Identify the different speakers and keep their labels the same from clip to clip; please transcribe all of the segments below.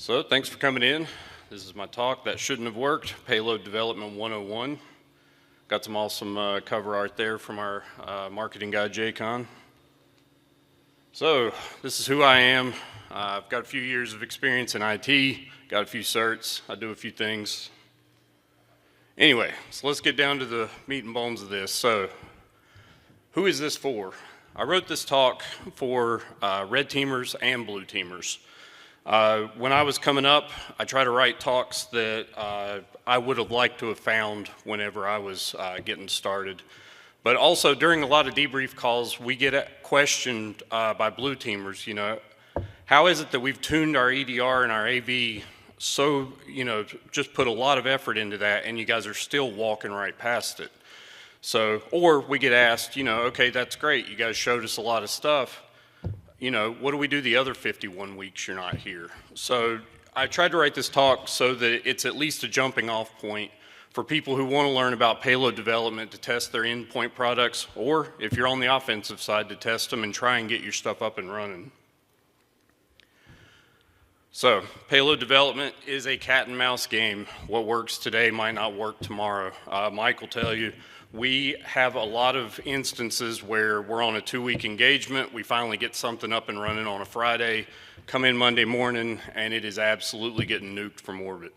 Speaker 1: So thanks for coming in. This is my talk that shouldn't have worked, Payload Development 101. Got some awesome cover art there from our marketing guy, Jaycon. So this is who I am. I've got a few years of experience in IT, got a few certs, I do a few things. Anyway, so let's get down to the meat and bones of this. So who is this for? I wrote this talk for red teamers and blue teamers. When I was coming up, I tried to write talks that I would have liked to have found whenever I was getting started. But also during a lot of debrief calls, we get questioned by blue teamers, you know, how is it that we've tuned our EDR and our AV so, you know, just put a lot of effort into that and you guys are still walking right past it. So, or we get asked, you know, okay, that's great, you guys showed us a lot of stuff. You know, what do we do the other 51 weeks you're not here? So I tried to write this talk so that it's at least a jumping off point for people who want to learn about payload development to test their endpoint products, or if you're on the offensive side, to test them and try and get your stuff up and running. So payload development is a cat and mouse game. What works today might not work tomorrow. Mike will tell you, we have a lot of instances where we're on a 2-week engagement, we finally get something up and running on a Friday, come in Monday morning, and it is absolutely getting nuked from orbit.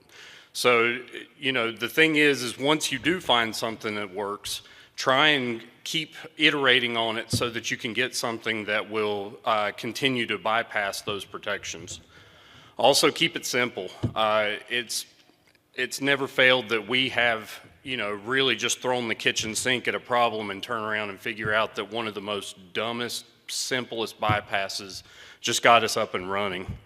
Speaker 1: So, you know, the thing is once you do find something that works, try and keep iterating on it so that you can get something that will continue to bypass those protections. Also, keep it simple. It's never failed that we have, you know, really just thrown the kitchen sink at a problem and turn around and figure out that one of the most dumbest, simplest bypasses just got us up and running.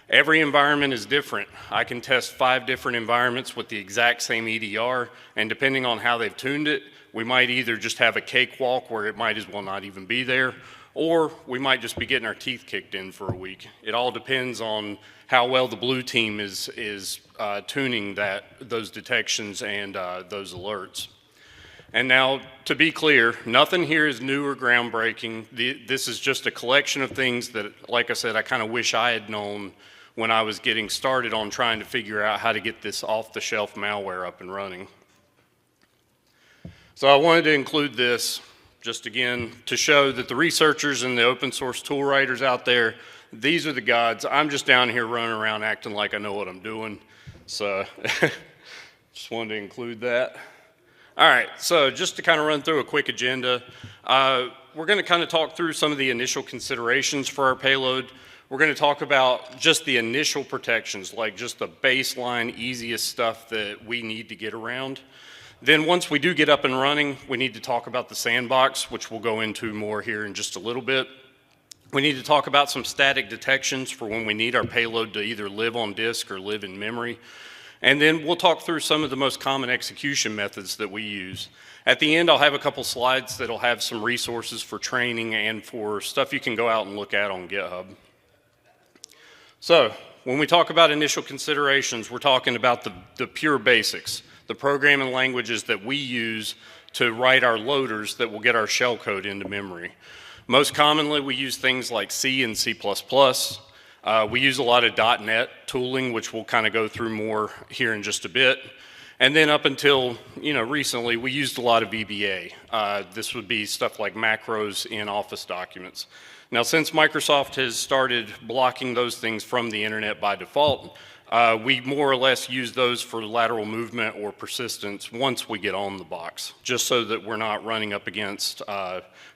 Speaker 1: Every environment is different. I can test 5 different environments with the exact same EDR, and depending on how they've tuned it, we might either just have a cakewalk where it might as well not even be there, or we might just be getting our teeth kicked in for a week. It all depends on how well the blue team is tuning those detections and those alerts. And now, to be clear, nothing here is new or groundbreaking. This is just a collection of things that, like I said, I kind of wish I had known when I was getting started on trying to figure out how to get this off-the-shelf malware up and running. So I wanted to include this just again to show that the researchers and the open source tool writers out there, these are the gods. I'm just down here running around acting like I know what I'm doing. So just wanted to include that. All right, so just to kind of run through a quick agenda, we're going to kind of talk through some of the initial considerations for our payload. We're going to talk about just the initial protections, like just the baseline, easiest stuff that we need to get around. Then once we do get up and running, we need to talk about the sandbox, which we'll go into more here in just a little bit. We need to talk about some static detections for when we need our payload to either live on disk or live in memory. And then we'll talk through some of the most common execution methods that we use. At the end, I'll have a couple slides that'll have some resources for training and for stuff you can go out and look at on GitHub. So when we talk about initial considerations, we're talking about the pure basics, the programming languages that we use to write our loaders that will get our shellcode into memory. Most commonly, we use things like C and C++. We use a lot of .NET tooling, which we'll kind of go through more here in just a bit. And then up until, you know, recently, we used a lot of VBA. This would be stuff like macros in Office documents. Now, since Microsoft has started blocking those things from the internet by default, we more or less use those for lateral movement or persistence once we get on the box, just so that we're not running up against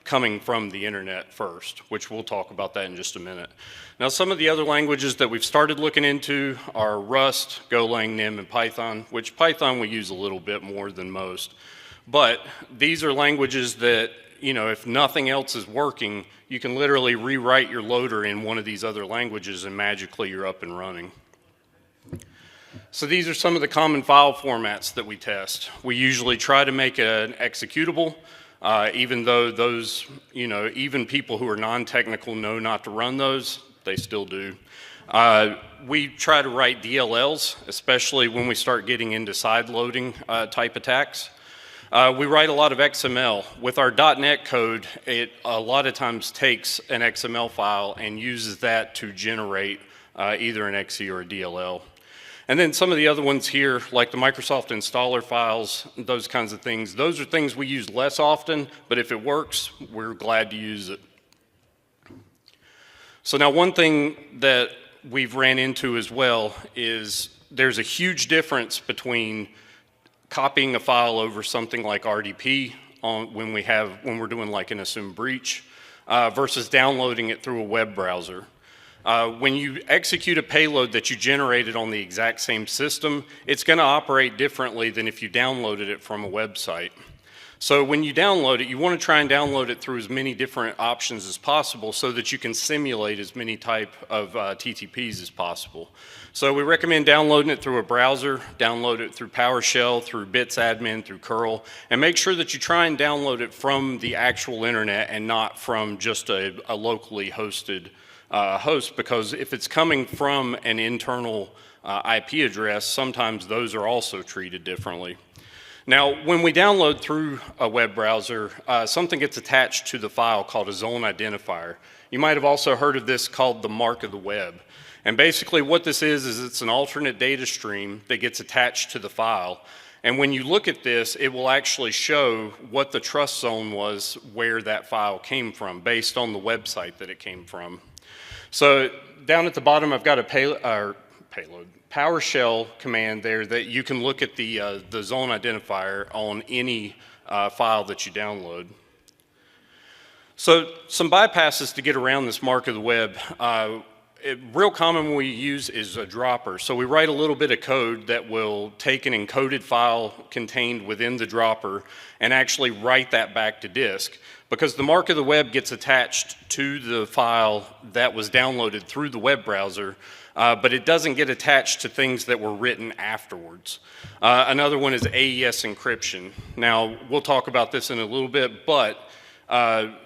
Speaker 1: coming from the internet first, which we'll talk about that in just a minute. Now, some of the other languages that we've started looking into are Rust, Golang, Nim, and Python, which Python we use a little bit more than most. But these are languages that, you know, if nothing else is working, you can literally rewrite your loader in one of these other languages and magically you're up and running. So these are some of the common file formats that we test. We usually try to make an executable, even though those, you know, even people who are non-technical know not to run those, they still do. We try to write DLLs, especially when we start getting into side loading type attacks. We write a lot of XML. With our .NET code, it a lot of times takes an XML file and uses that to generate either an exe or a DLL. And then some of the other ones here, like the Microsoft installer files, those kinds of things, those are things we use less often, but if it works, we're glad to use it. So now one thing that we've ran into as well is there's a huge difference between copying a file over something like RDP when we're doing like an assumed breach versus downloading it through a web browser. When you execute a payload that you generated on the exact same system, it's going to operate differently than if you downloaded it from a website. So when you download it, you want to try and download it through as many different options as possible so that you can simulate as many type of TTPs as possible. So we recommend downloading it through a browser, download it through PowerShell, through Bits Admin, through curl, and make sure that you try and download it from the actual internet and not from just a locally hosted host, because if it's coming from an internal IP address, sometimes those are also treated differently. Now, when we download through a web browser, something gets attached to the file called a zone identifier. You might have also heard of this called the mark of the web. And basically what this is it's an alternate data stream that gets attached to the file. And when you look at this, it will actually show what the trust zone was where that file came from based on the website that it came from. So down at the bottom, I've got a PowerShell command there that you can look at the zone identifier on any file that you download. So some bypasses to get around this mark of the web. Real common we use is a dropper. So we write a little bit of code that will take an encoded file contained within the dropper and actually write that back to disk. Because the mark of the web gets attached to the file that was downloaded through the web browser, but it doesn't get attached to things that were written afterwards. Another one is AES encryption. Now, we'll talk about this in a little bit, but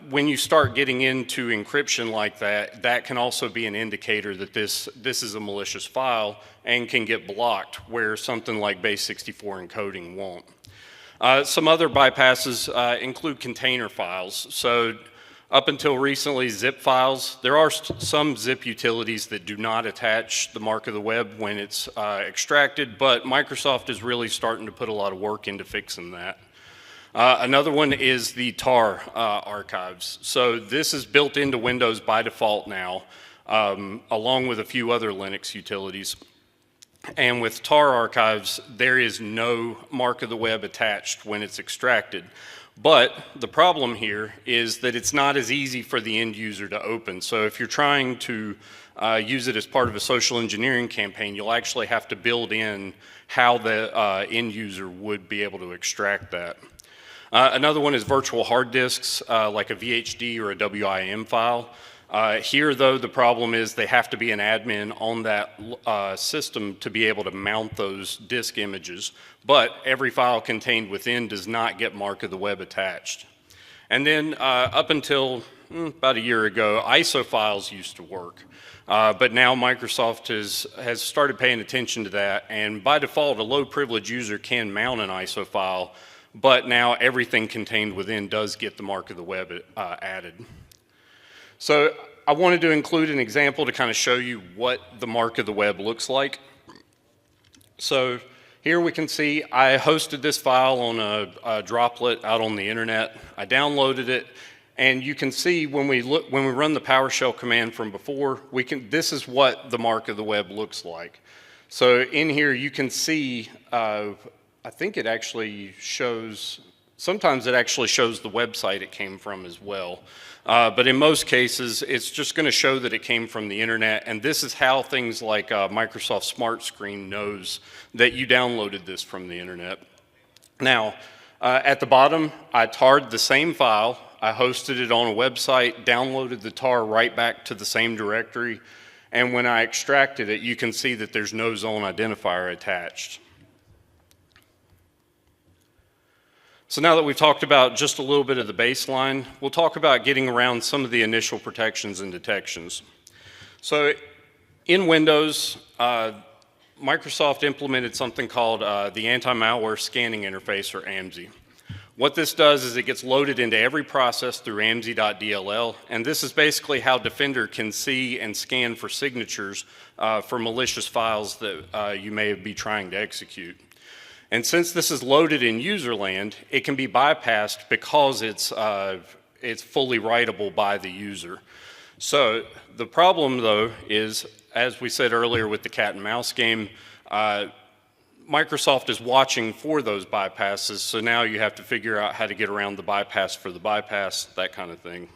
Speaker 1: when you start getting into encryption like that, that can also be an indicator that this is a malicious file and can get blocked, where something like base64 encoding won't. Some other bypasses include container files. So up until recently, zip files. There are some zip utilities that do not attach the mark of the web when it's extracted, but Microsoft is really starting to put a lot of work into fixing that. Another one is the tar archives. So this is built into Windows by default now, along with a few other Linux utilities. And with tar archives, there is no mark of the web attached when it's extracted. But the problem here is that it's not as easy for the end user to open. So if you're trying to use it as part of a social engineering campaign, you'll actually have to build in how the end user would be able to extract that. Another one is virtual hard disks, like a VHD or a WIM file. Here, though, the problem is they have to be an admin on that system to be able to mount those disk images, but every file contained within does not get mark of the web attached. And then up until about a year ago, ISO files used to work, but now Microsoft has started paying attention to that, and by default, a low privilege user can mount an ISO file, but now everything contained within does get the mark of the web added. So I wanted to include an example to kind of show you what the mark of the web looks like. So here we can see I hosted this file on a droplet out on the internet. I downloaded it, and you can see when we run the PowerShell command from before, this is what the mark of the web looks like. So in here you can see, I think it actually shows, sometimes it actually shows the website it came from as well. But in most cases, it's just going to show that it came from the internet, and this is how things like Microsoft Smart Screen knows that you downloaded this from the internet. Now, at the bottom, I tarred the same file, I hosted it on a website, downloaded the tar right back to the same directory, and when I extracted it, you can see that there's no zone identifier attached. So now that we've talked about just a little bit of the baseline, we'll talk about getting around some of the initial protections and detections. So in Windows, Microsoft implemented something called the Anti-Malware Scanning Interface, or AMSI. What this does is it gets loaded into every process through amsi.dll, and this is basically how Defender can see and scan for signatures for malicious files that you may be trying to execute. And since this is loaded in user land, it can be bypassed because it's fully writable by the user. So the problem, though, is, as we said earlier with the cat and mouse game, Microsoft is watching for those bypasses, so now you have to figure out how to get around the bypass for the bypass, that kind of thing.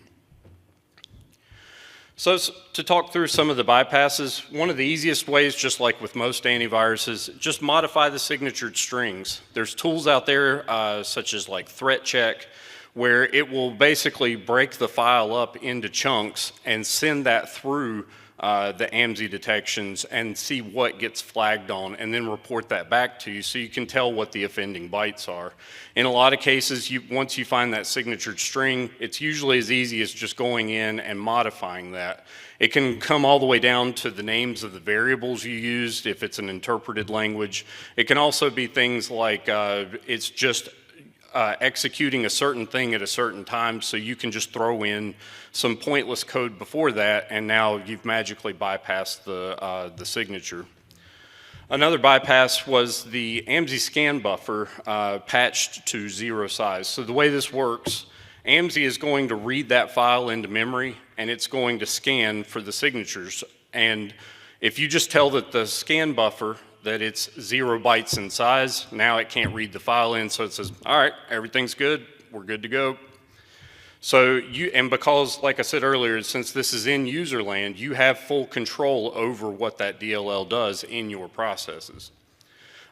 Speaker 1: So to talk through some of the bypasses, one of the easiest ways, just like with most antiviruses, just modify the signatured strings. There's tools out there, such as like Threat Check, where it will basically break the file up into chunks and send that through the AMSI detections and see what gets flagged on, and then report that back to you so you can tell what the offending bytes are. In a lot of cases, once you find that signatured string, it's usually as easy as just going in and modifying that. It can come all the way down to the names of the variables you used if it's an interpreted language. It can also be things like it's just executing a certain thing at a certain time, so you can just throw in some pointless code before that, and now you've magically bypassed the signature. Another bypass was the AMSI scan buffer patched to 0 size. So the way this works, AMSI is going to read that file into memory, and it's going to scan for the signatures. And if you just tell that the scan buffer that it's 0 bytes in size, now it can't read the file in, so it says, all right, everything's good, we're good to go. So and because, like I said earlier, since this is in user land, you have full control over what that DLL does in your processes.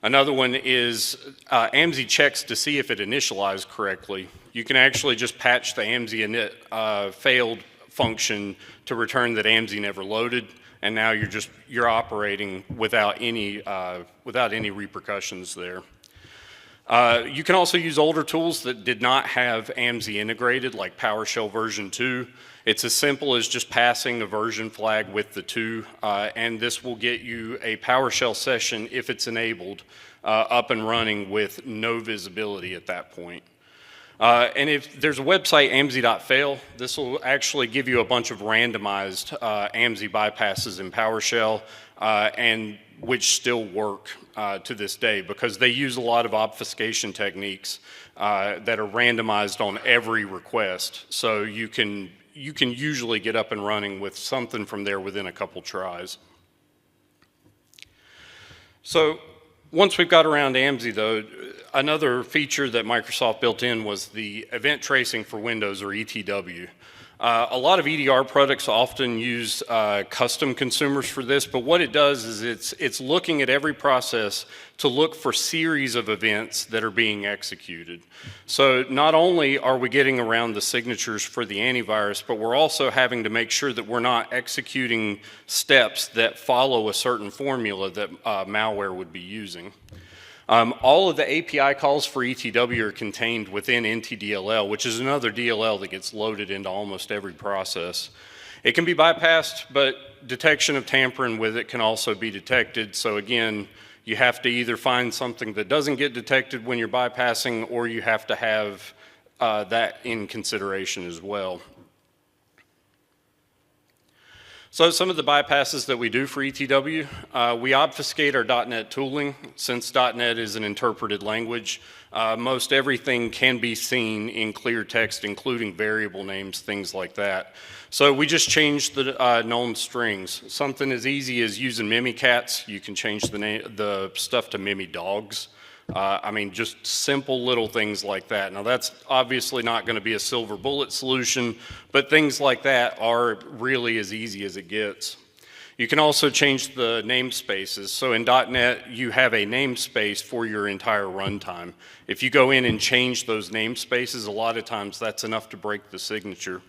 Speaker 1: Another one is AMSI checks to see if it initialized correctly. You can actually just patch the AMSI init failed function to return that AMSI never loaded, and now you're operating without any repercussions there. You can also use older tools that did not have AMSI integrated, like PowerShell version 2. It's as simple as just passing a version flag with the 2, and this will get you a PowerShell session, if it's enabled, up and running with no visibility at that point. And if there's a website, amsi.fail, this will actually give you a bunch of randomized AMSI bypasses in PowerShell, and which still work to this day, because they use a lot of obfuscation techniques that are randomized on every request. So you can usually get up and running with something from there within a couple tries. So once we've got around AMSI, though, another feature that Microsoft built in was the event tracing for Windows, or ETW. A lot of EDR products often use custom consumers for this, but what it does is it's looking at every process to look for series of events that are being executed. So not only are we getting around the signatures for the antivirus, but we're also having to make sure that we're not executing steps that follow a certain formula that malware would be using. All of the API calls for ETW are contained within NTDLL, which is another DLL that gets loaded into almost every process. It can be bypassed, but detection of tampering with it can also be detected. So again, you have to either find something that doesn't get detected when you're bypassing, or you have to have that in consideration as well. So some of the bypasses that we do for ETW, we obfuscate our .NET tooling. Since .NET is an interpreted language, most everything can be seen in clear text, including variable names, things like that. So we just changed the known strings. Something as easy as using Mimikatz, you can change the stuff to Mimidogs. I mean, just simple little things like that. Now, that's obviously not going to be a silver bullet solution, but things like that are really as easy as it gets. You can also change the namespaces. So in .NET, you have a namespace for your entire runtime. If you go in and change those namespaces, a lot of times that's enough to break the signature.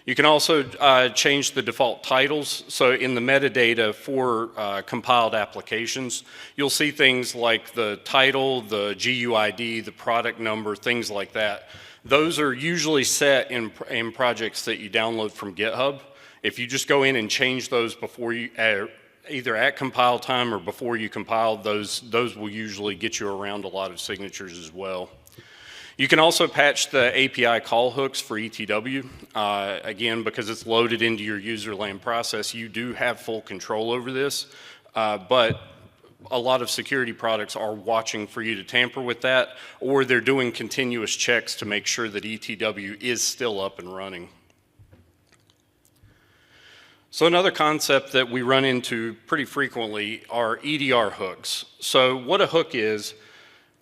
Speaker 1: You can also change the default titles. So in the metadata for compiled applications, you'll see things like the title, the GUID, the product number, things like that. Those are usually set in projects that you download from GitHub. If you just go in and change those before you, either at compile time or before you compile, those will usually get you around a lot of signatures as well. You can also patch the API call hooks for ETW. Again, because it's loaded into your user land process, you do have full control over this, but a lot of security products are watching for you to tamper with that, or they're doing continuous checks to make sure that ETW is still up and running. So another concept that we run into pretty frequently are EDR hooks. So what a hook is,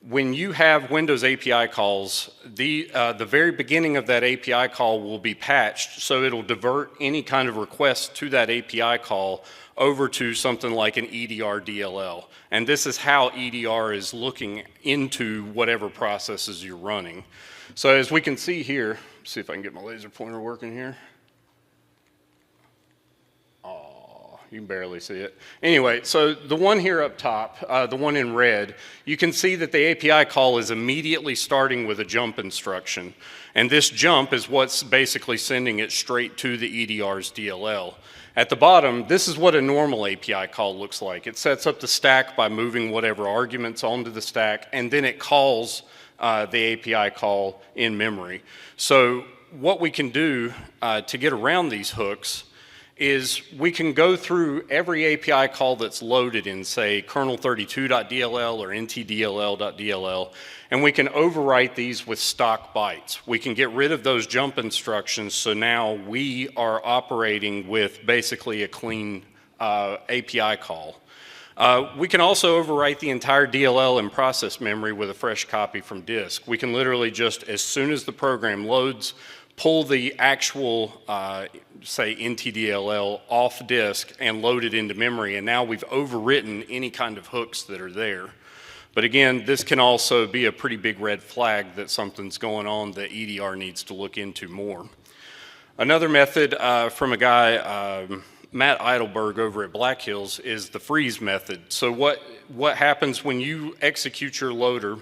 Speaker 1: when you have Windows API calls, the very beginning of that API call will be patched, so it'll divert any kind of request to that API call over to something like an EDR DLL. And this is how EDR is looking into whatever processes you're running. So as we can see here, see if I can get my laser pointer working here. You can barely see it. Anyway, so the one here up top, the one in red, you can see that the API call is immediately starting with a jump instruction. And this jump is what's basically sending it straight to the EDR's DLL. At the bottom, this is what a normal API call looks like. It sets up the stack by moving whatever arguments onto the stack, and then it calls the API call in memory. So what we can do to get around these hooks is we can go through every API call that's loaded in, say, kernel32.dll or ntdll.dll, and we can overwrite these with stock bytes. We can get rid of those jump instructions, so now we are operating with basically a clean API call. We can also overwrite the entire DLL and process memory with a fresh copy from disk. We can literally just, as soon as the program loads, pull the actual, say, NTDLL off disk and load it into memory, and now we've overwritten any kind of hooks that are there. But again, this can also be a pretty big red flag that something's going on that EDR needs to look into more. Another method from a guy, Matt Eidelberg over at Black Hills, is the freeze method. So what happens when you execute your loader,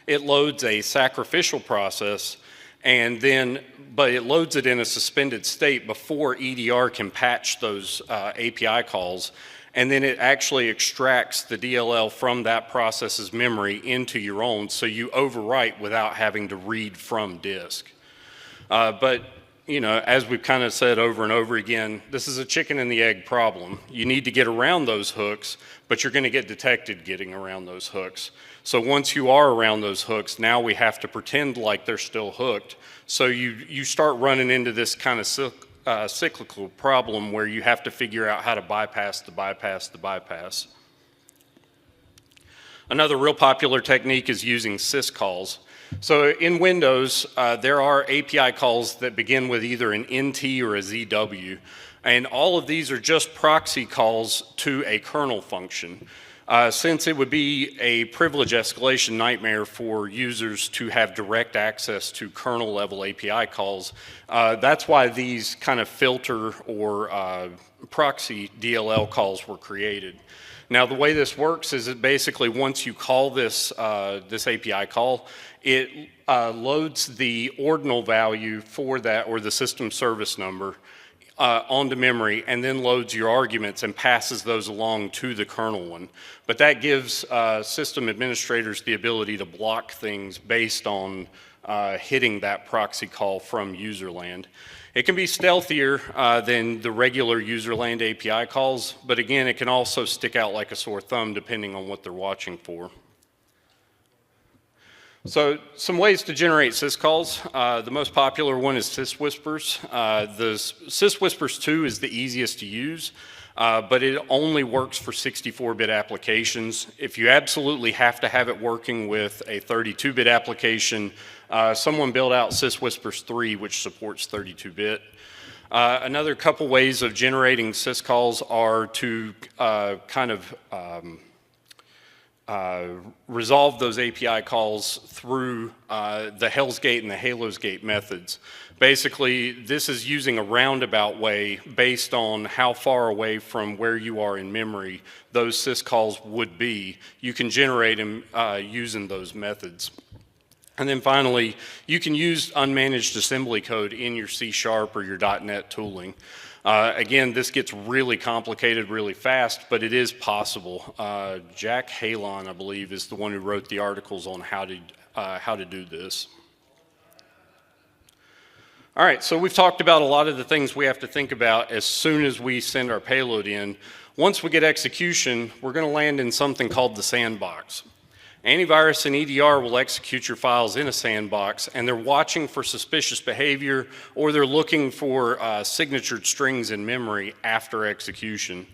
Speaker 1: it loads a sacrificial process, and then, but it loads it in a suspended state before EDR can patch those API calls, and then it actually extracts the DLL from that process's memory into your own, so you overwrite without having to read from disk. But you know, as we've kind of said over and over again, this is a chicken and the egg problem. You need to get around those hooks, but you're going to get detected getting around those hooks. So once you are around those hooks, now we have to pretend like they're still hooked. So you start running into this kind of cyclical problem where you have to figure out how to bypass the bypass the bypass. Another real popular technique is using syscalls. So in Windows, there are API calls that begin with either an NT or a ZW, and all of these are just proxy calls to a kernel function. Since it would be a privilege escalation nightmare for users to have direct access to kernel level API calls, that's why these kind of filter or proxy DLL calls were created. Now the way this works is that basically once you call this, this API call, it loads the ordinal value for that, or the system service number, onto memory, and then loads your arguments and passes those along to the kernel one. But that gives system administrators the ability to block things based on hitting that proxy call from user land. It can be stealthier than the regular user land API calls, but again, it can also stick out like a sore thumb depending on what they're watching for. So some ways to generate syscalls. The most popular one is syswhispers. The syswhispers 2 is the easiest to use, but it only works for 64-bit applications. If you absolutely have to have it working with a 32-bit application, someone built out syswhispers 3, which supports 32-bit. Another couple ways of generating syscalls are to kind of resolve those API calls through the Hell's Gate and the Halo's Gate methods. Basically, this is using a roundabout way based on how far away from where you are in memory those syscalls would be. You can generate them using those methods. And then finally, you can use unmanaged assembly code in your C# or your .NET tooling. Again, this gets really complicated really fast, but it is possible. Jack Halon, I believe, is the one who wrote the articles on how to do this. All right, so we've talked about a lot of the things we have to think about as soon as we send our payload in. Once we get execution, we're going to land in something called the sandbox. Antivirus and EDR will execute your files in a sandbox, and they're watching for suspicious behavior, or they're looking for signatured strings in memory after execution.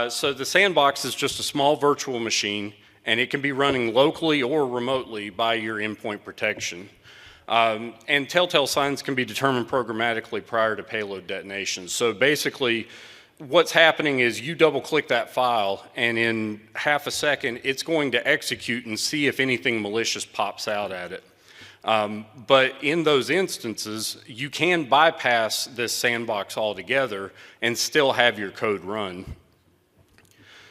Speaker 1: So the sandbox is just a small virtual machine, and it can be running locally or remotely by your endpoint protection. And telltale signs can be determined programmatically prior to payload detonation. So basically, what's happening is you double click that file, and in half a second, it's going to execute and see if anything malicious pops out at it. But in those instances, you can bypass this sandbox altogether and still have your code run.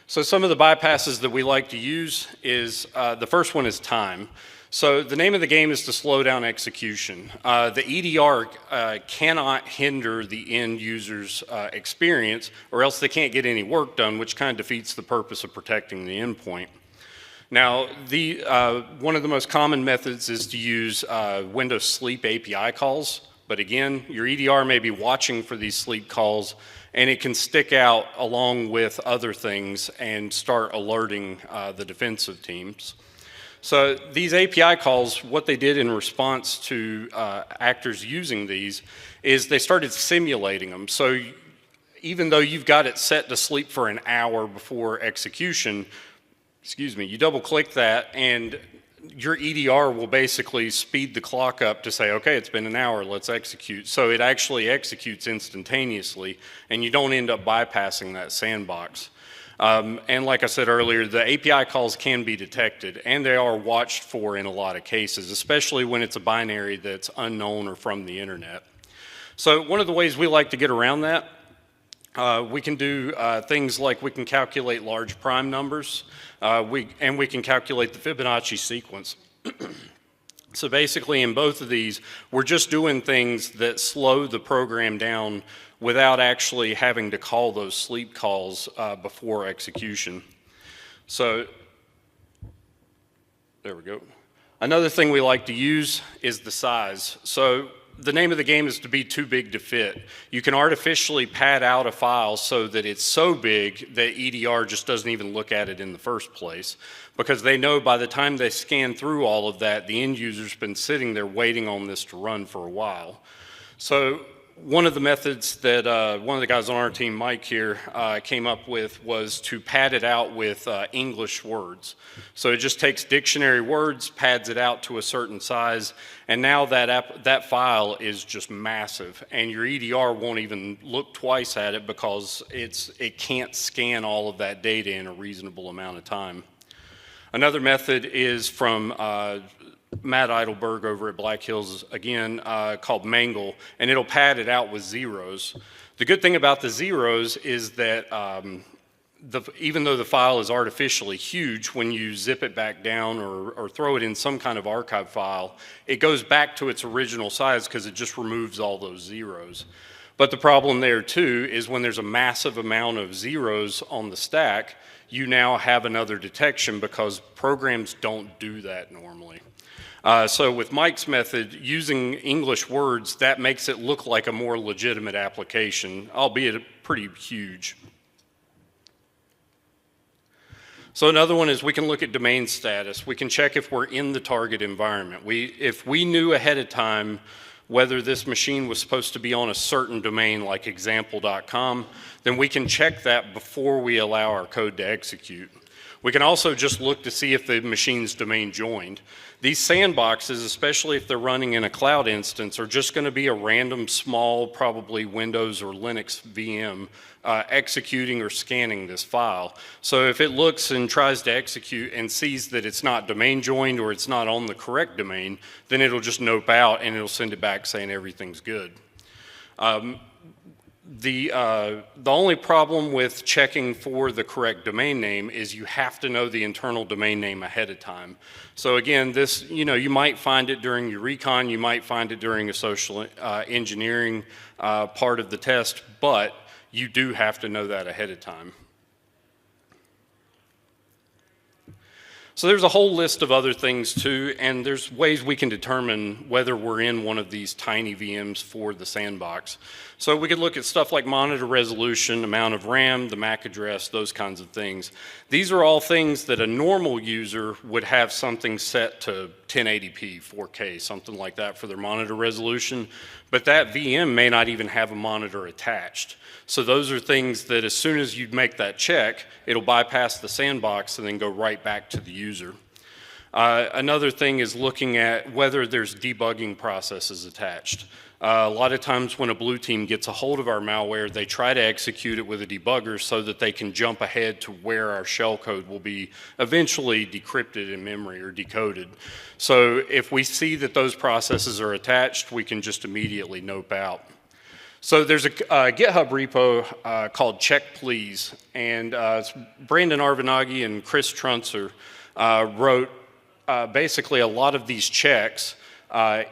Speaker 1: So some of the bypasses that we like to use is, the first one is time. So the name of the game is to slow down execution. The EDR cannot hinder the end user's experience, or else they can't get any work done, which kind of defeats the purpose of protecting the endpoint. Now, one of the most common methods is to use Windows Sleep API calls. But again, your EDR may be watching for these sleep calls, and it can stick out along with other things and start alerting the defensive teams. So these API calls, what they did in response to actors using these is they started simulating them. So even though you've got it set to sleep for an hour before execution, you double click that and your EDR will basically speed the clock up to say, okay, it's been an hour, let's execute. So it actually executes instantaneously, and you don't end up bypassing that sandbox. And like I said earlier, the API calls can be detected, and they are watched for in a lot of cases, especially when it's a binary that's unknown or from the internet. So one of the ways we like to get around that, we can do things like we can calculate large prime numbers, and we can calculate the Fibonacci sequence. So basically in both of these, we're just doing things that slow the program down without actually having to call those sleep calls before execution. So there we go. Another thing we like to use is the size. So the name of the game is to be too big to fit. You can artificially pad out a file so that it's so big that EDR just doesn't even look at it in the first place, because they know by the time they scan through all of that, the end user's been sitting there waiting on this to run for a while. So one of the methods that one of the guys on our team, Mike here, came up with was to pad it out with English words. So it just takes dictionary words, pads it out to a certain size, and now that file is just massive, and your EDR won't even look twice at it because it can't scan all of that data in a reasonable amount of time. Another method is from Matt Eidelberg over at Black Hills, again, called Mangle, and it'll pad it out with zeros. The good thing about the zeros is that even though the file is artificially huge, when you zip it back down or throw it in some kind of archive file, it goes back to its original size because it just removes all those zeros. But the problem there too is when there's a massive amount of zeros on the stack, you now have another detection because programs don't do that normally. So with Mike's method, using English words, that makes it look like a more legitimate application, albeit pretty huge. So another one is we can look at domain status. We can check if we're in the target environment. If we knew ahead of time whether this machine was supposed to be on a certain domain like example.com, then we can check that before we allow our code to execute. We can also just look to see if the machine's domain joined. These sandboxes, especially if they're running in a cloud instance, are just going to be a random small, probably Windows or Linux VM executing or scanning this file. So if it looks and tries to execute and sees that it's not domain joined or it's not on the correct domain, then it'll just nope out and it'll send it back saying everything good. The only problem with checking for the correct domain name is you have to know the internal domain name ahead of time. So again, this, you might find it during your recon, you might find it during a social engineering part of the test, but you do have to know that ahead of time. So there's a whole list of other things too, and there's ways we can determine whether we're in one of these tiny VMs for the sandbox. So we could look at stuff like monitor resolution, amount of RAM, the MAC address, those kinds of things. These are all things that a normal user would have something set to 1080p, 4K, something like that for their monitor resolution, but that VM may not even have a monitor attached. So those are things that as soon as you make that check, it'll bypass the sandbox and then go right back to the user. Another thing is looking at whether there's debugging processes attached. A lot of times when a blue team gets a hold of our malware, they try to execute it with a debugger so that they can jump ahead to where our shellcode will be eventually decrypted in memory or decoded. So if we see that those processes are attached, we can just immediately nope out. So there's a GitHub repo called Check Please, and Brandon Arvanaghi and Chris Trunzer wrote basically a lot of these checks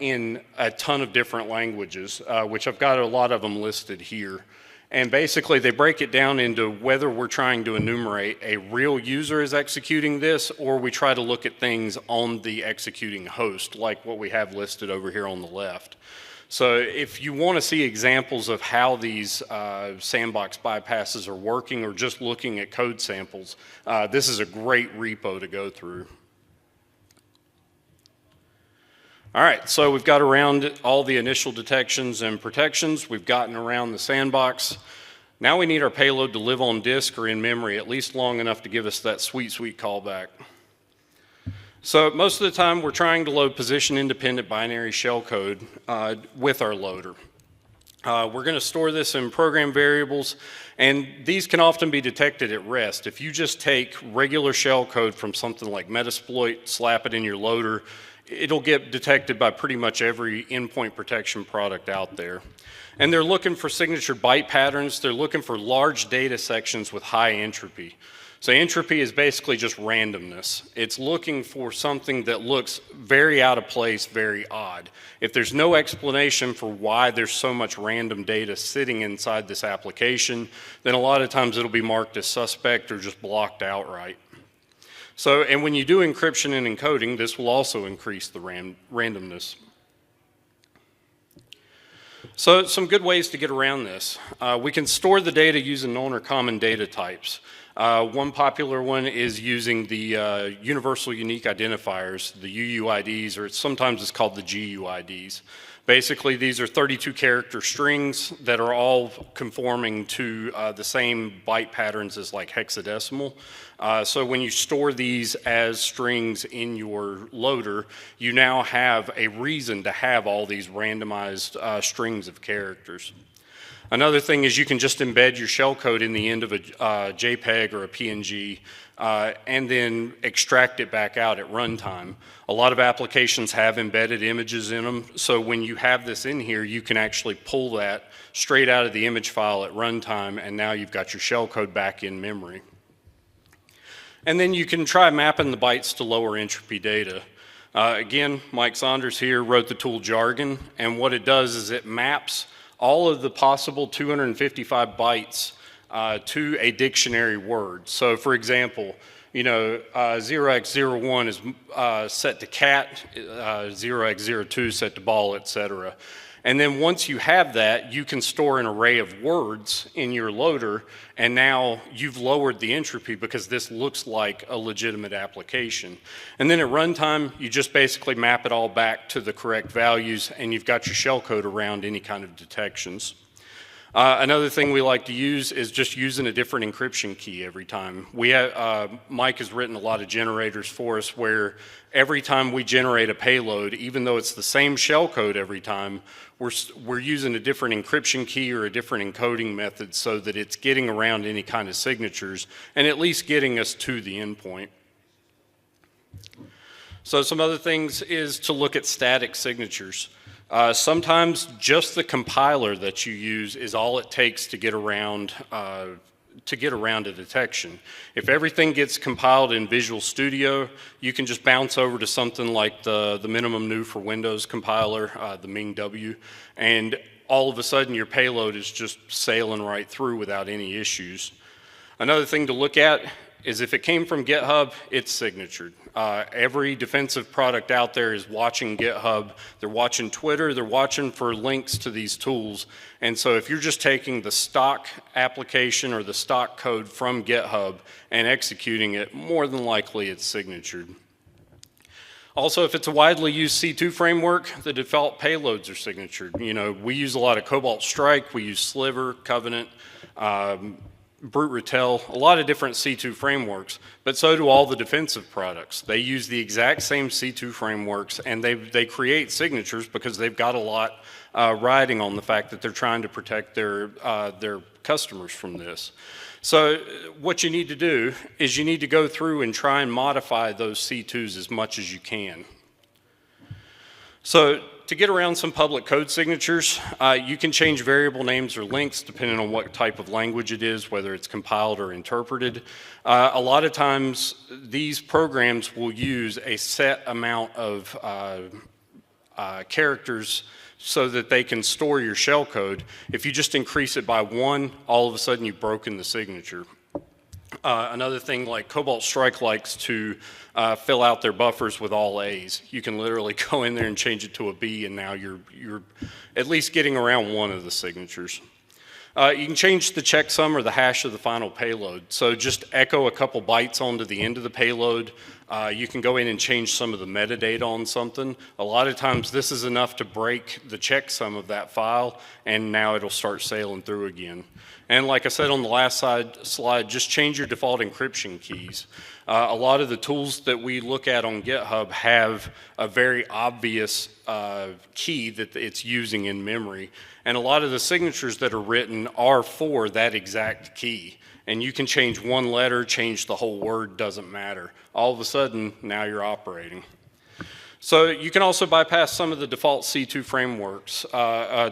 Speaker 1: in a ton of different languages, which I've got a lot of them listed here. And basically they break it down into whether we're trying to enumerate a real user is executing this, or we try to look at things on the executing host, like what we have listed over here on the left. So if you want to see examples of how these sandbox bypasses are working, or just looking at code samples, this is a great repo to go through. All right, so we've got around all the initial detections and protections. We've gotten around the sandbox. Now we need our payload to live on disk or in memory at least long enough to give us that sweet, sweet callback. So most of the time we're trying to load position-independent binary shellcode with our loader. We're going to store this in program variables, and these can often be detected at rest. If you just take regular shellcode from something like Metasploit, slap it in your loader, it'll get detected by pretty much every endpoint protection product out there. And they're looking for signature byte patterns. They're looking for large data sections with high entropy. So entropy is basically just randomness. It's looking for something that looks very out of place, very odd. If there's no explanation for why there's so much random data sitting inside this application, then a lot of times it'll be marked as suspect or just blocked outright. So, and when you do encryption and encoding, this will also increase the randomness. So some good ways to get around this. We can store the data using known or common data types. One popular one is using the universal unique identifiers, the UUIDs, or sometimes it's called the GUIDs. Basically, these are 32 character strings that are all conforming to the same byte patterns as like hexadecimal. So when you store these as strings in your loader, you now have a reason to have all these randomized strings of characters. Another thing is you can just embed your shellcode in the end of a JPEG or a PNG and then extract it back out at runtime. A lot of applications have embedded images in them, so when you have this in here, you can actually pull that straight out of the image file at runtime, and now you've got your shellcode back in memory. And then you can try mapping the bytes to lower entropy data. Again, Mike Saunders here wrote the tool Jargon, and what it does is it maps all of the possible 255 bytes to a dictionary word. So for example, 0x01 is set to cat, 0x02 set to ball, etc. And then once you have that, you can store an array of words in your loader, and now you've lowered the entropy because this looks like a legitimate application. And then at runtime, you just basically map it all back to the correct values, and you've got your shellcode around any kind of detections. Another thing we like to use is just using a different encryption key every time. Mike has written a lot of generators for us where every time we generate a payload, even though it's the same shellcode every time, we're using a different encryption key or a different encoding method so that it's getting around any kind of signatures and at least getting us to the endpoint. So some other things is to look at static signatures. Sometimes just the compiler that you use is all it takes to get around a detection. If everything gets compiled in Visual Studio, you can just bounce over to something like the minimum new for Windows compiler, the MingW, and all of a sudden your payload is just sailing right through without any issues. Another thing to look at is if it came from GitHub, it's signatured. Every defensive product out there is watching GitHub, they're watching Twitter, they're watching for links to these tools. And so if you're just taking the stock application or the stock code from GitHub and executing it, more than likely it's signatured. Also, if it's a widely used C2 framework, the default payloads are signatured. You know, we use a lot of Cobalt Strike, we use Sliver, Covenant, Brute Retell, a lot of different C2 frameworks, but so do all the defensive products. They use the exact same C2 frameworks, and they create signatures because they've got a lot riding on the fact that they're trying to protect their customers from this. So what you need to do is you need to go through and try and modify those C2s as much as you can. So to get around some public code signatures, you can change variable names or links depending on what type of language it is, whether it's compiled or interpreted. A lot of times these programs will use a set amount of characters so that they can store your shellcode. If you just increase it by 1, all of a sudden you've broken the signature. Another thing, like Cobalt Strike likes to fill out their buffers with all A's. You can literally go in there and change it to a B, and now you're at least getting around one of the signatures. You can change the checksum or the hash of the final payload. So just echo a couple bytes onto the end of the payload. You can go in and change some of the metadata on something. A lot of times this is enough to break the checksum of that file, and now it'll start sailing through again. And like I said on the last slide, just change your default encryption keys. A lot of the tools that we look at on GitHub have a very obvious key that it's using in memory. And a lot of the signatures that are written are for that exact key. And you can change one letter, change the whole word, doesn't matter. All of a sudden, now you're operating. So you can also bypass some of the default C2 frameworks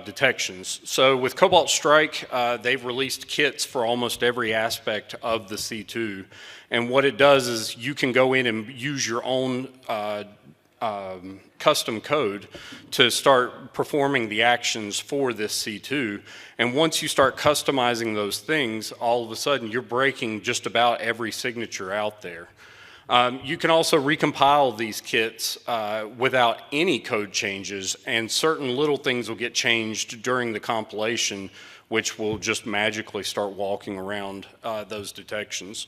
Speaker 1: detections. So with Cobalt Strike, they've released kits for almost every aspect of the C2. And what it does is you can go in and use your own custom code to start performing the actions for this C2. And once you start customizing those things, all of a sudden you're breaking just about every signature out there. You can also recompile these kits without any code changes, and certain little things will get changed during the compilation, which will just magically start walking around those detections.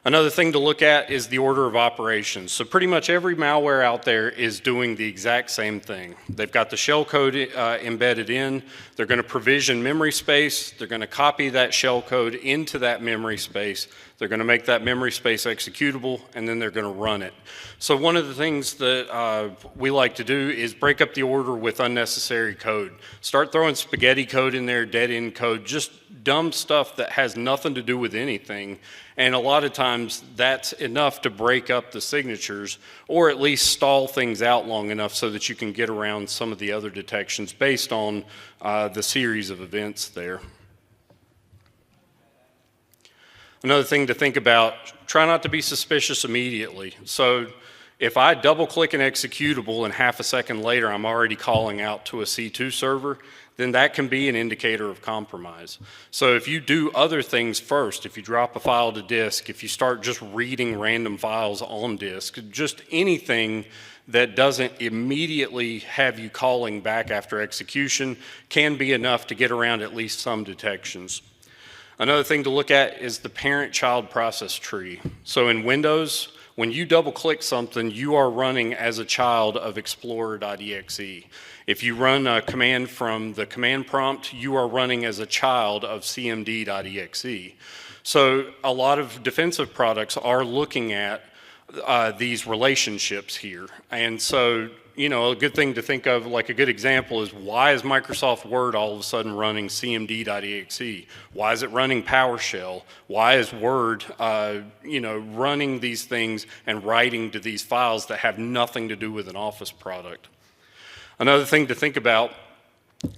Speaker 1: Another thing to look at is the order of operations. So pretty much every malware out there is doing the exact same thing. They've got the shellcode embedded in. They're going to provision memory space. They're going to copy that shellcode into that memory space. They're going to make that memory space executable, and then they're going to run it. So one of the things that we like to do is break up the order with unnecessary code. Start throwing spaghetti code in there, dead-end code, just dumb stuff that has nothing to do with anything. And a lot of times that's enough to break up the signatures, or at least stall things out long enough so that you can get around some of the other detections based on the series of events there. Another thing to think about, try not to be suspicious immediately. So if I double click an executable and half a second later I'm already calling out to a C2 server, then that can be an indicator of compromise. So if you do other things first, if you drop a file to disk, if you start just reading random files on disk, just anything that doesn't immediately have you calling back after execution can be enough to get around at least some detections. Another thing to look at is the parent-child process tree. So in Windows, when you double-click something, you are running as a child of Explorer.exe. If you run a command from the command prompt, you are running as a child of cmd.exe. So a lot of defensive products are looking at these relationships here. And so, you know, a good thing to think of, like a good example is, why is Microsoft Word all of a sudden running cmd.exe? Why is it running PowerShell? Why is Word, you know, running these things and writing to these files that have nothing to do with an Office product? Another thing to think about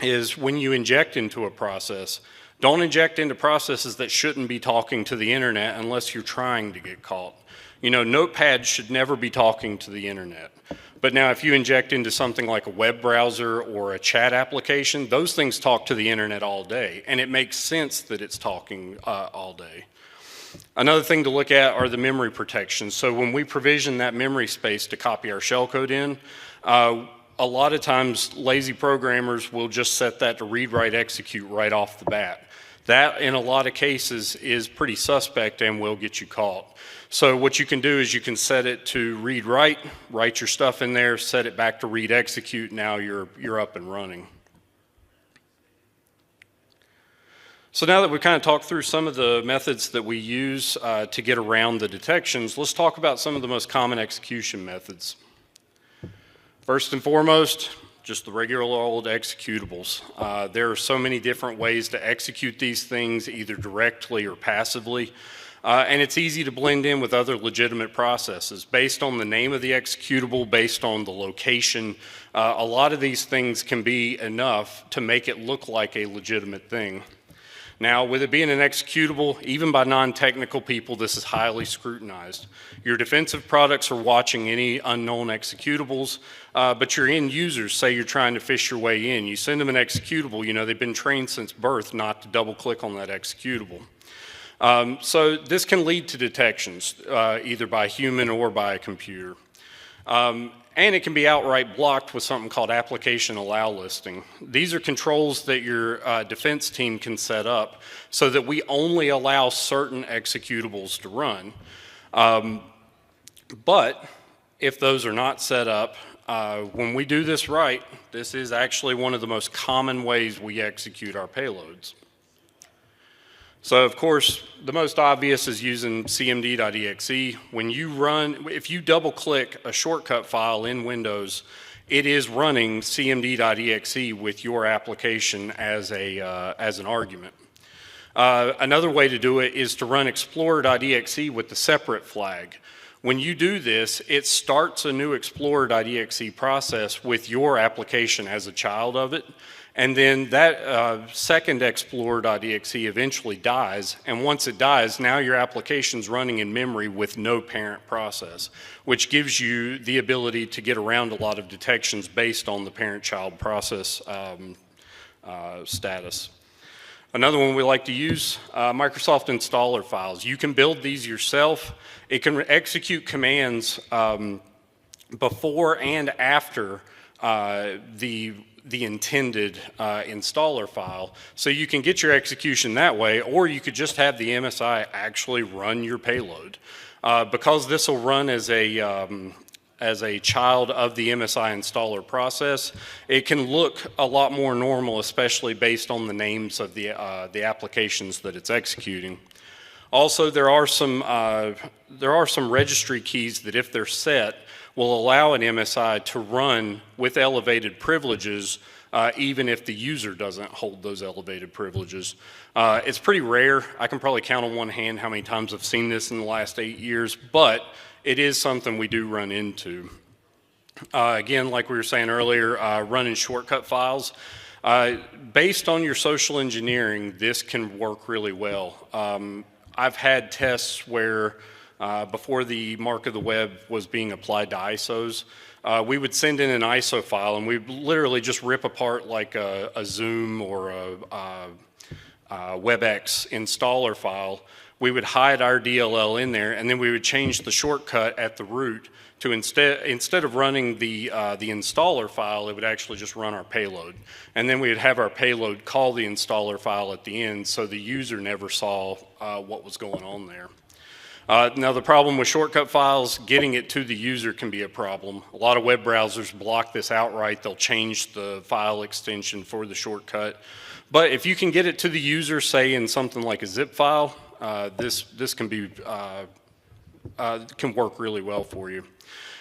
Speaker 1: is when you inject into a process, don't inject into processes that shouldn't be talking to the internet unless you're trying to get caught. You know, Notepad should never be talking to the internet. But now if you inject into something like a web browser or a chat application, those things talk to the internet all day, and it makes sense that it's talking all day. Another thing to look at are the memory protections. So when we provision that memory space to copy our shellcode in, a lot of times lazy programmers will just set that to read, write, execute right off the bat. That, in a lot of cases, is pretty suspect and will get you caught. So what you can do is you can set it to read, write your stuff in there, set it back to read, execute, now you're up and running. So now that we've kind of talked through some of the methods that we use to get around the detections, let's talk about some of the most common execution methods. First and foremost, just the regular old executables. There are so many different ways to execute these things, either directly or passively. And it's easy to blend in with other legitimate processes. Based on the name of the executable, based on the location, a lot of these things can be enough to make it look like a legitimate thing. Now, with it being an executable, even by non-technical people, this is highly scrutinized. Your defensive products are watching any unknown executables, but your end users, say you're trying to fish your way in, you send them an executable, you know, they've been trained since birth not to double click on that executable. So this can lead to detections, either by human or by a computer. And it can be outright blocked with something called application allow listing. These are controls that your defense team can set up so that we only allow certain executables to run. But if those are not set up, when we do this right, this is actually one of the most common ways we execute our payloads. So of course, the most obvious is using cmd.exe. When you run, if you double click a shortcut file in Windows, it is running cmd.exe with your application as an argument. Another way to do it is to run explorer.exe with the separate flag. When you do this, it starts a new explorer.exe process with your application as a child of it. And then that second explorer.exe eventually dies, and once it dies, now your application's running in memory with no parent process, which gives you the ability to get around a lot of detections based on the parent-child process status. Another one we like to use, Microsoft installer files. You can build these yourself. It can execute commands before and after the intended installer file. So you can get your execution that way, or you could just have the MSI actually run your payload. Because this will run as a child of the MSI installer process, it can look a lot more normal, especially based on the names of the applications that it's executing. Also, there are some registry keys that, if they're set, will allow an MSI to run with elevated privileges even if the user doesn't hold those elevated privileges. It's pretty rare. I can probably count on one hand how many times I've seen this in the last 8 years, but it is something we do run into. Again, like we were saying earlier, running shortcut files. Based on your social engineering, this can work really well. I've had tests where before the mark of the web was being applied to ISOs, we would send in an ISO file and we'd literally just rip apart like a Zoom or a WebEx installer file. We would hide our DLL in there, and then we would change the shortcut at the root to instead of running the installer file, it would actually just run our payload. And then we would have our payload call the installer file at the end, so the user never saw what was going on there. Now the problem with shortcut files, getting it to the user can be a problem. A lot of web browsers block this outright. They'll change the file extension for the shortcut. But if you can get it to the user, say in something like a zip file, this can be can work really well for you.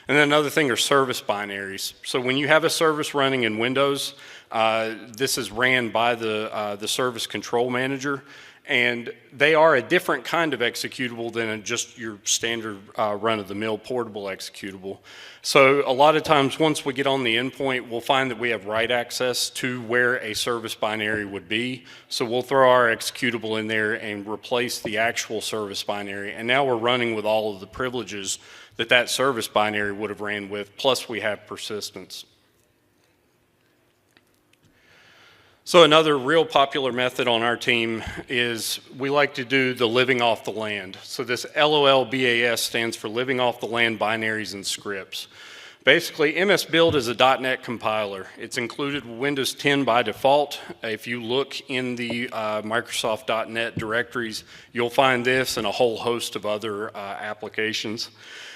Speaker 1: And then another thing are service binaries. So when you have a service running in Windows, this is ran by the service control manager, and they are a different kind of executable than just your standard run-of-the-mill portable executable. So a lot of times once we get on the endpoint, we'll find that we have write access to where a service binary would be. So we'll throw our executable in there and replace the actual service binary, and now we're running with all of the privileges that that service binary would have ran with, plus we have persistence. So another real popular method on our team is we like to do the living off the land. So this LOLBAS stands for living off the land binaries and scripts. Basically, MS Build is a .NET compiler. It's included with Windows 10 by default. If you look in the Microsoft .NET directories, you'll find this and a whole host of other applications.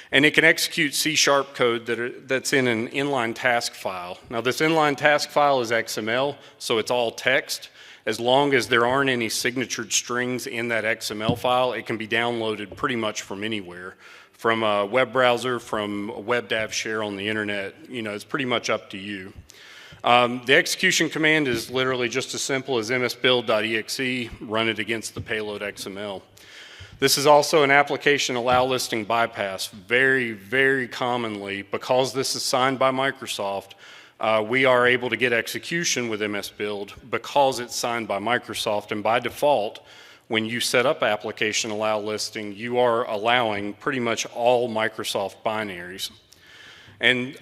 Speaker 1: And it can execute C# code that's in an inline task file. Now this inline task file is XML, so it's all text. As long as there aren't any signatured strings in that XML file, it can be downloaded pretty much from anywhere. From a web browser, from a WebDAV share on the internet, you know, it's pretty much up to you. The execution command is literally just as simple as msbuild.exe, run it against the payload XML. This is also an application allow listing bypass. Very, very commonly, because this is signed by Microsoft, we are able to get execution with MS Build because it's signed by Microsoft, and by default, when you set up application allow listing, you are allowing pretty much all Microsoft binaries. And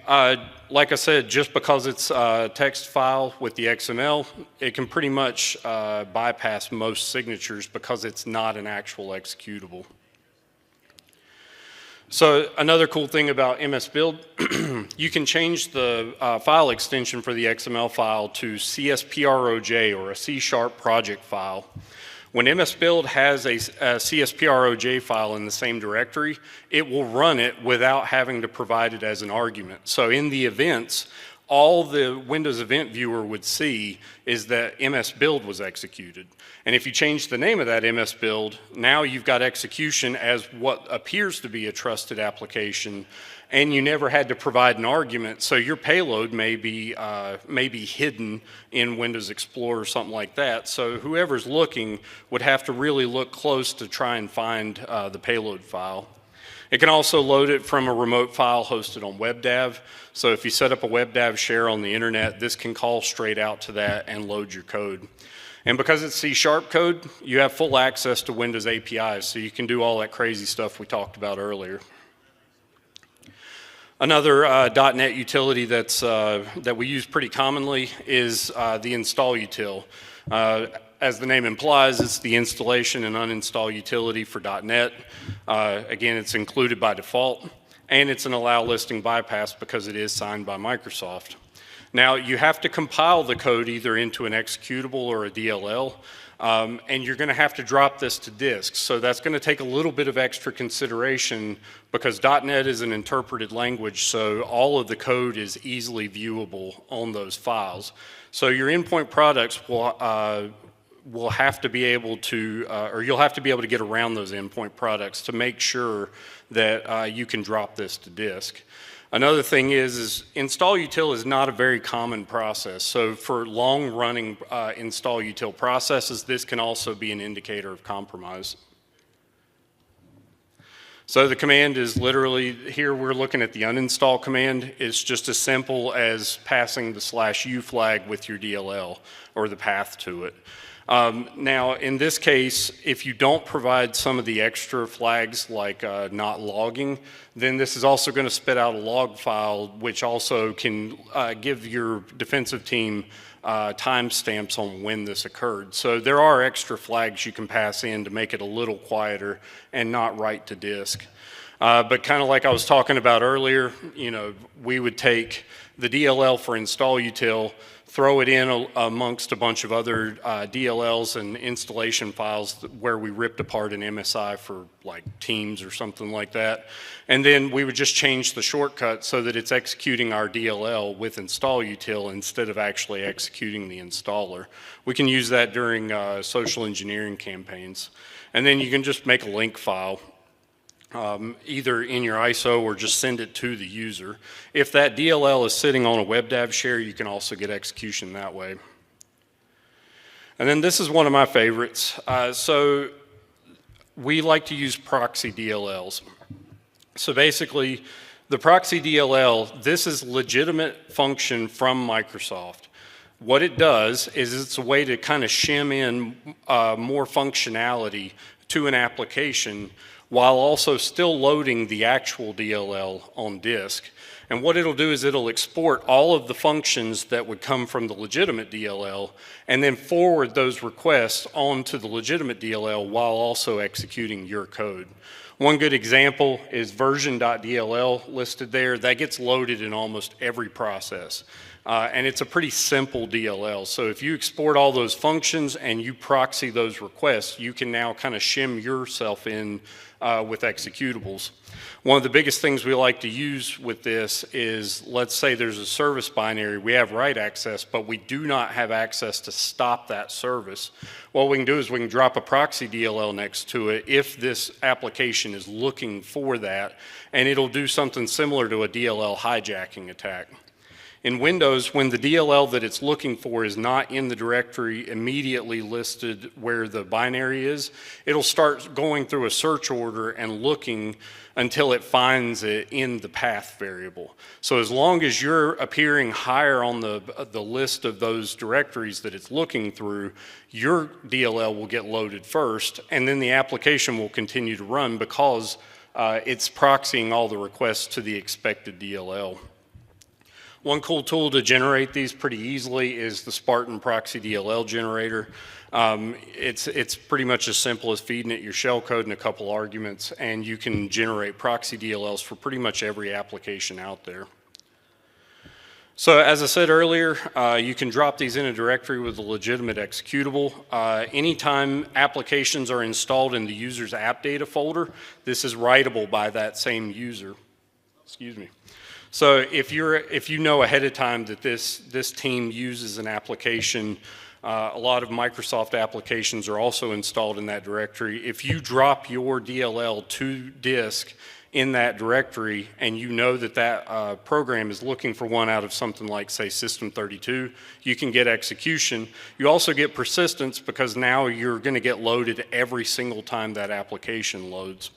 Speaker 1: like I said, just because it's a text file with the XML, it can pretty much bypass most signatures because it's not an actual executable. So another cool thing about MS Build, you can change the file extension for the XML file to CSPROJ, or a C# project file. When MS Build has a CSPROJ file in the same directory, it will run it without having to provide it as an argument. So in the events, all the Windows Event Viewer would see is that MS Build was executed. And if you change the name of that MS Build, now you've got execution as what appears to be a trusted application, and you never had to provide an argument, so your payload may be hidden in Windows Explorer or something like that. So whoever's looking would have to really look close to try and find the payload file. It can also load it from a remote file hosted on WebDAV. So if you set up a WebDAV share on the internet, this can call straight out to that and load your code. And because it's C# code, you have full access to Windows APIs, so you can do all that crazy stuff we talked about earlier. Another .NET utility that we use pretty commonly is the install util. As the name implies, it's the installation and uninstall utility for .NET. Again, it's included by default, and it's an allow listing bypass because it is signed by Microsoft. Now, you have to compile the code either into an executable or a DLL, and you're going to have to drop this to disk. So that's going to take a little bit of extra consideration because .NET is an interpreted language, so all of the code is easily viewable on those files. So your endpoint products will have to be able to, or you'll have to be able to get around those endpoint products to make sure that you can drop this to disk. Another thing is install util is not a very common process. So for long-running install util processes, this can also be an indicator of compromise. So the command is literally, here we're looking at the uninstall command. It's just as simple as passing the /u flag with your DLL or the path to it. Now, in this case, if you don't provide some of the extra flags like not logging, then this is also going to spit out a log file, which also can give your defensive team timestamps on when this occurred. So there are extra flags you can pass in to make it a little quieter and not write to disk. But kind of like I was talking about earlier, you know, we would take the DLL for install util, throw it in amongst a bunch of other DLLs and installation files where we ripped apart an MSI for like Teams or something like that. And then we would just change the shortcut so that it's executing our DLL with install util instead of actually executing the installer. We can use that during social engineering campaigns. And then you can just make a link file. either in your ISO or just send it to the user. If that DLL is sitting on a WebDAV share, you can also get execution that way. And then this is one of my favorites. So we like to use proxy DLLs. So basically, the proxy DLL, this is legitimate function from Microsoft. What it does is it's a way to kind of shim in more functionality to an application while also still loading the actual DLL on disk. And what it'll do is it'll export all of the functions that would come from the legitimate DLL and then forward those requests onto the legitimate DLL while also executing your code. One good example is version.dll listed there. That gets loaded in almost every process. And it's a pretty simple DLL. So if you export all those functions and you proxy those requests, you can now kind of shim yourself in with executables. One of the biggest things we like to use with this is, let's say there's a service binary, we have write access, but we do not have access to stop that service. What we can do is we can drop a proxy DLL next to it if this application is looking for that, and it'll do something similar to a DLL hijacking attack. In Windows, when the DLL that it's looking for is not in the directory immediately listed where the binary is, it'll start going through a search order and looking until it finds it in the path variable. So as long as you're appearing higher on the list of those directories that it's looking through, your DLL will get loaded first, and then the application will continue to run because it's proxying all the requests to the expected DLL. One cool tool to generate these pretty easily is the Spartan Proxy DLL generator. It's pretty much as simple as feeding it your shellcode and a couple arguments, and you can generate proxy DLLs for pretty much every application out there. So as I said earlier, you can drop these in a directory with a legitimate executable. Anytime applications are installed in the user's app data folder, this is writable by that same user. Excuse me. So if you know ahead of time that this team uses an application, a lot of Microsoft applications are also installed in that directory. If you drop your DLL to disk in that directory and you know that that program is looking for one out of something like, say, System32, you can get execution. You also get persistence because now you're going to get loaded every single time that application loads.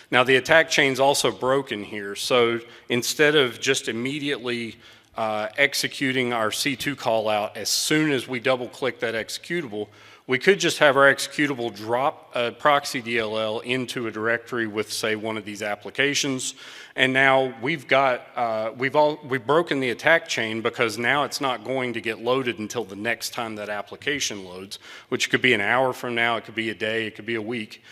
Speaker 1: Now the attack chain's also broken here, so instead of just immediately executing our C2 call out as soon as we double click that executable, we could just have our executable drop a proxy DLL into a directory with, say, one of these applications, and now we've broken the attack chain because now it's not going to get loaded until the next time that application loads, which could be an hour from now, it could be a day, it could be a week.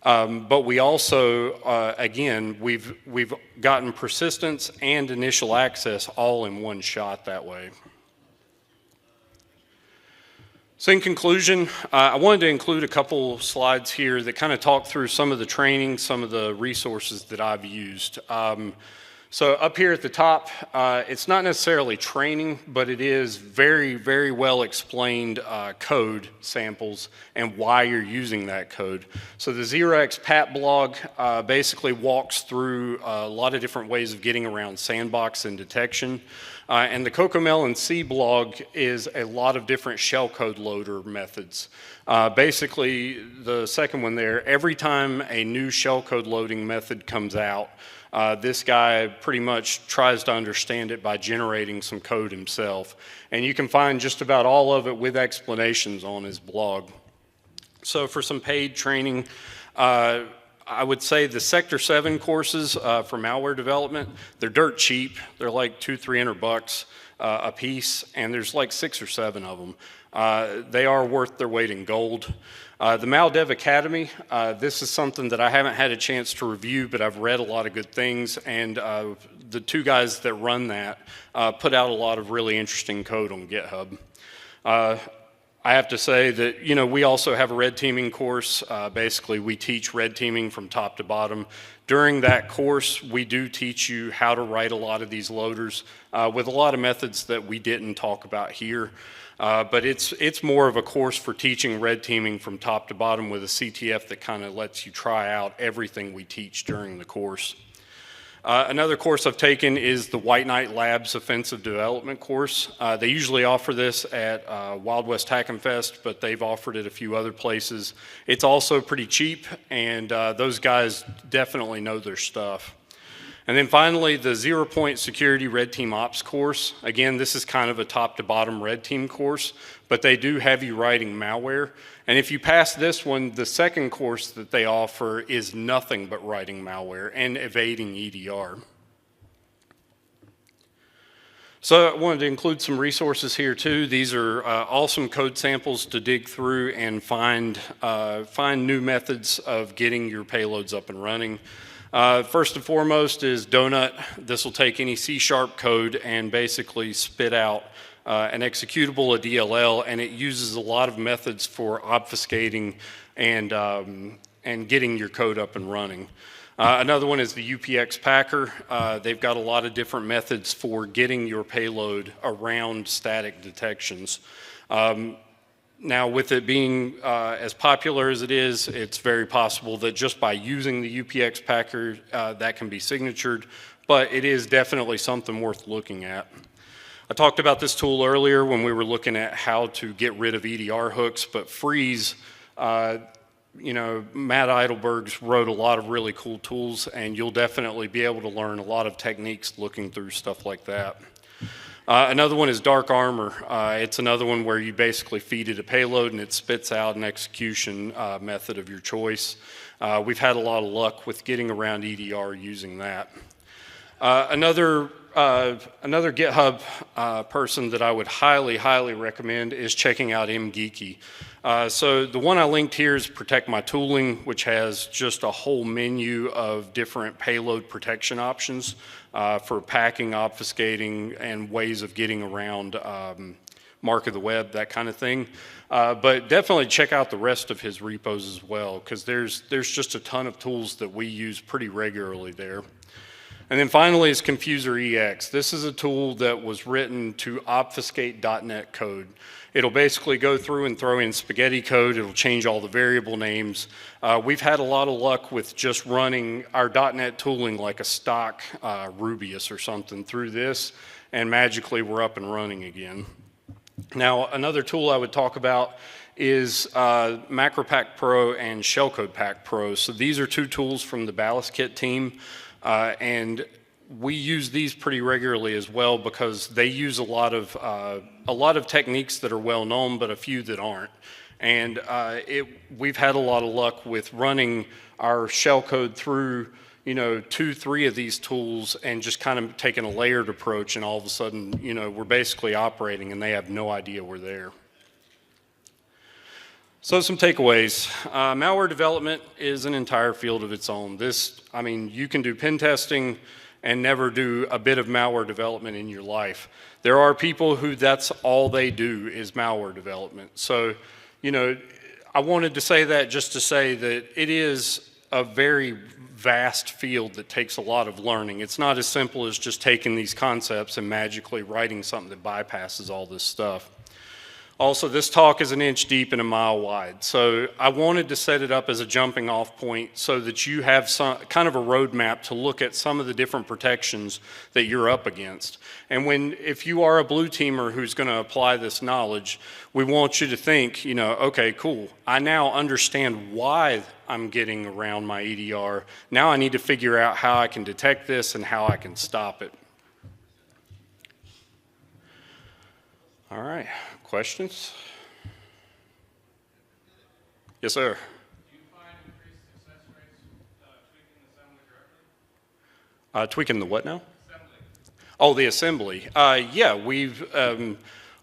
Speaker 1: But we also, again, we've gotten persistence and initial access all in one shot that way. So in conclusion, I wanted to include a couple slides here that kind of talk through some of the training, some of the resources that I've used. So up here at the top, it's not necessarily training, but it is very, very well explained code samples and why you're using that code. So the 0xPat blog basically walks through a lot of different ways of getting around sandbox and detection. And the Cocomelon C blog is a lot of different shellcode loader methods. Basically, the second one there, every time a new shellcode loading method comes out, this guy pretty much tries to understand it by generating some code himself. And you can find just about all of it with explanations on his blog. So for some paid training, I would say the Sector 7 courses for malware development, they're dirt cheap. They're like $200-300 a piece, and there's like 6 or 7 of them. They are worth their weight in gold. The MalDev Academy, this is something that I haven't had a chance to review, but I've read a lot of good things, and the two guys that run that put out a lot of really interesting code on GitHub. I have to say that, you know, we also have a red teaming course. Basically, we teach red teaming from top to bottom. During that course, we do teach you how to write a lot of these loaders with a lot of methods that we didn't talk about here. But it's more of a course for teaching red teaming from top to bottom with a CTF that kind of lets you try out everything we teach during the course. Another course I've taken is the White Knight Labs Offensive Development course. They usually offer this at Wild West Hackin Fest, but they've offered it a few other places. It's also pretty cheap, and those guys definitely know their stuff. And then finally, the 0-point security red team ops course. Again, this is kind of a top to bottom red team course, but they do have you writing malware. And if you pass this one, the second course that they offer is nothing but writing malware and evading EDR. So I wanted to include some resources here too. These are awesome code samples to dig through and find new methods of getting your payloads up and running. First and foremost is Donut. This will take any C# code and basically spit out an executable, a DLL, and it uses a lot of methods for obfuscating and getting your code up and running. Another one is the UPX Packer. They've got a lot of different methods for getting your payload around static detections. Now, with it being as popular as it is, it's very possible that just by using the UPX Packer, that can be signatured, but it is definitely something worth looking at. I talked about this tool earlier when we were looking at how to get rid of EDR hooks, but Freeze, you know, Matt Eidelberg's wrote a lot of really cool tools, and you'll definitely be able to learn a lot of techniques looking through stuff like that. Another one is Dark Armor. It's another one where you basically feed it a payload and it spits out an execution method of your choice. We've had a lot of luck with getting around EDR using that. Another GitHub person that I would highly recommend is checking out mgeeky. So the one I linked here is Protect My Tooling, which has just a whole menu of different payload protection options for packing, obfuscating, and ways of getting around mark of the web, that kind of thing. But definitely check out the rest of his repos as well, because there's just a ton of tools that we use pretty regularly there. And then finally is Confuser EX. This is a tool that was written to obfuscate .NET code. It'll basically go through and throw in spaghetti code. It'll change all the variable names. We've had a lot of luck with just running our .NET tooling like a stock Rubius or something through this, and magically we're up and running again. Now, another tool I would talk about is MacroPack Pro and Shellcode Pack Pro. So these are two tools from the Ballast Kit team. And we use these pretty regularly as well because they use a lot of techniques that are well known, but a few that aren't. And we've had a lot of luck with running our shellcode through, you know, 2-3 of these tools and just kind of taking a layered approach, and all of a sudden, you know, we're basically operating and they have no idea we're there. So some takeaways. Malware development is an entire field of its own. I mean, you can do pen testing and never do a bit of malware development in your life. There are people who that's all they do is malware development. So, you know, I wanted to say that just to say that it is a very vast field that takes a lot of learning. It's not as simple as just taking these concepts and magically writing something that bypasses all this stuff. Also, this talk is an inch deep and a mile wide, so I wanted to set it up as a jumping off point so that you have some kind of a roadmap to look at some of the different protections that you're up against. And if you are a blue teamer who's going to apply this knowledge, we want you to think, you know, okay, cool, I now understand why I'm getting around my EDR. Now I need to figure out how I can detect this and how I can stop it. All right. Questions? Yes, sir. Do you find increased success rates tweaking the assembly directly? Tweaking the what now? Assembly. Oh, the assembly. Yeah,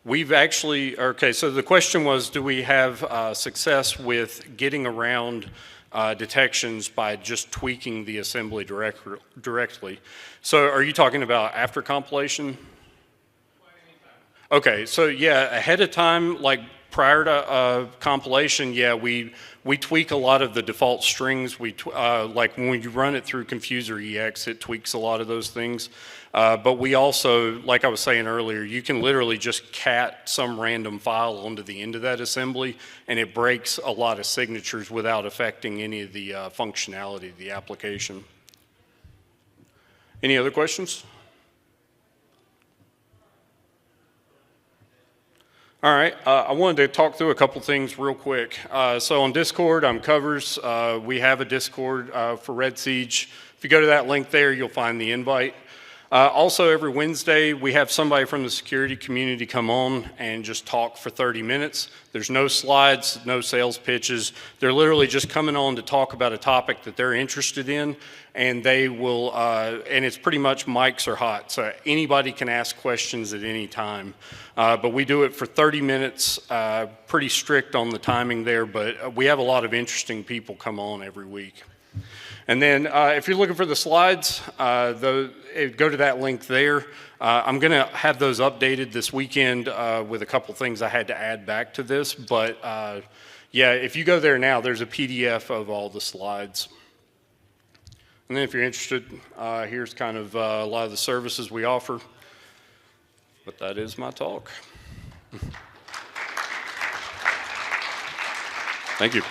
Speaker 1: we've actually, okay, so the question was, do we have success with getting around detections by just tweaking the assembly directly? So are you talking about after compilation? Okay, so yeah, ahead of time, like prior to compilation, yeah, we tweak a lot of the default strings. Like when you run it through Confuser EX, it tweaks a lot of those things. But we also, like I was saying earlier, you can literally just cat some random file onto the end of that assembly, and it breaks a lot of signatures without affecting any of the functionality of the application. Any other questions? All right, I wanted to talk through a couple things real quick. So on Discord, I'm Covers. We have a Discord for Red Siege. If you go to that link there, you'll find the invite. Also, every Wednesday, we have somebody from the security community come on and just talk for 30 minutes. There's no slides, no sales pitches. They're literally just coming on to talk about a topic that they're interested in, and they will, and it's pretty much mics are hot, so anybody can ask questions at any time. But we do it for 30 minutes, pretty strict on the timing there, but we have a lot of interesting people come on every week. And then if you're looking for the slides, go to that link there. I'm going to have those updated this weekend with a couple things I had to add back to this. But yeah, if you go there now, there's a PDF of all the slides. And then if you're interested, here's kind of a lot of the services we offer. But that is my talk. Thank you.